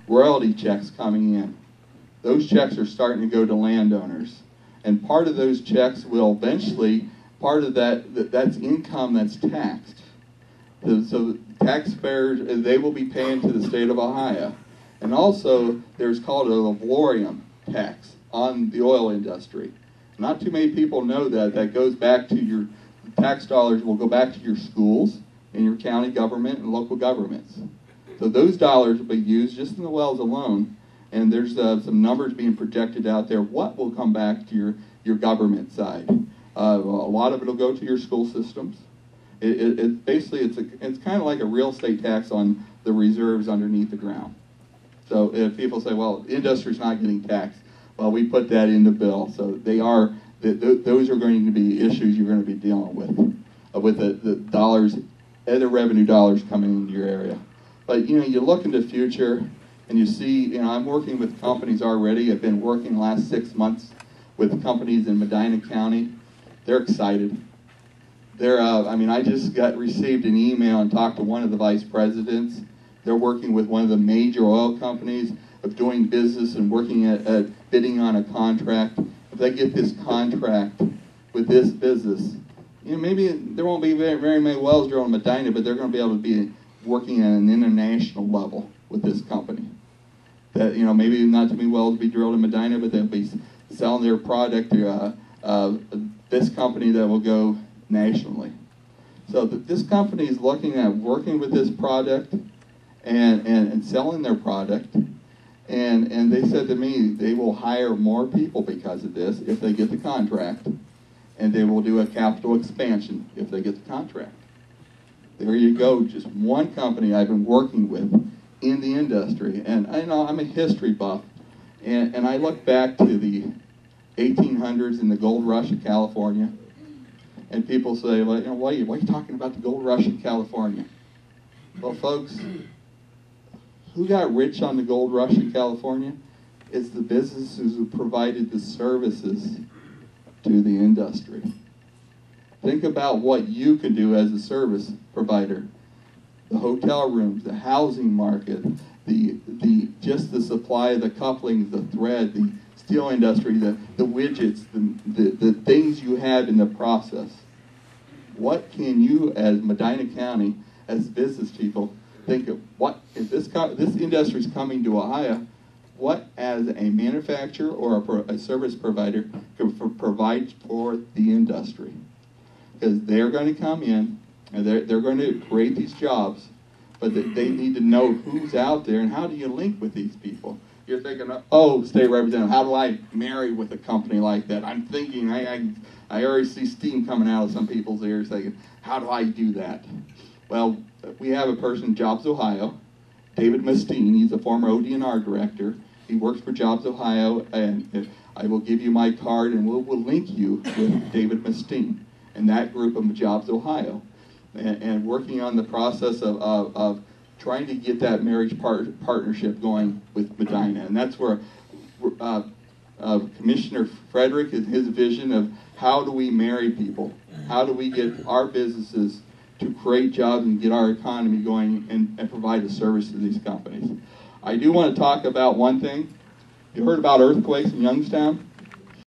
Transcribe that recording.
royalty checks coming in. Those checks are starting to go to landowners. And part of those checks will eventually, part of that's income that's taxed. So taxpayers, they will be paying to the state of Ohio. And also, there's called a laborarium tax on the oil industry. Not too many people know that. That goes back to your, tax dollars will go back to your schools and your county government and local governments. So those dollars will be used just in the wells alone. And there's some numbers being projected out there. What will come back to your government side? A lot of it will go to your school systems. Basically, it's kind of like a real estate tax on the reserves underneath the ground. So if people say, well, the industry's not getting taxed, well, we put that in the bill. So they are, those are going to be issues you're going to be dealing with the dollars, other revenue dollars coming into your area. But, you look into the future, and you see, I'm working with companies already. I've been working the last 6 months with companies in Medina County. They're excited. I just received an email and talked to one of the vice presidents. They're working with one of the major oil companies of doing business and working at bidding on a contract. If they get this contract with this business, maybe there won't be very many wells drilled in Medina, but they're going to be able to be working at an international level with this company. That maybe not too many wells will be drilled in Medina, but they'll be selling their product to this company that will go nationally. So this company is looking at working with this product and selling their product. And they said to me they will hire more people because of this if they get the contract. And they will do a capital expansion if they get the contract. There you go, just one company I've been working with in the industry. And I know I'm a history buff. And I look back to the 1800s and the gold rush of California. And people say, well, why are you talking about the gold rush in California? Well, folks, who got rich on the gold rush in California? It's the businesses who provided the services to the industry. Think about what you could do as a service provider. The hotel rooms, the housing market, just the supply of the couplings, the thread, the steel industry, the widgets, the things you have in the process. What can you, as Medina County, as business people, think of? What if this industry is coming to Ohio? What, as a manufacturer or a service provider, can provide for the industry? Because they're going to come in and they're going to create these jobs, but they need to know who's out there and how do you link with these people. You're thinking, oh, state representative, how do I marry with a company like that? I'm thinking, I already see steam coming out of some people's ears thinking, how do I do that? Well, we have a person in Jobs Ohio, David Mustine. He's a former ODNR director. He works for Jobs Ohio, and I will give you my card, and we'll link you with David Mustine and that group of Jobs Ohio, and working on the process of trying to get that marriage partnership going with Medina. And that's where Commissioner Frederick and his vision of how do we marry people? How do we get our businesses to create jobs and get our economy going and provide a service to these companies? I do want to talk about one thing. You heard about earthquakes in Youngstown?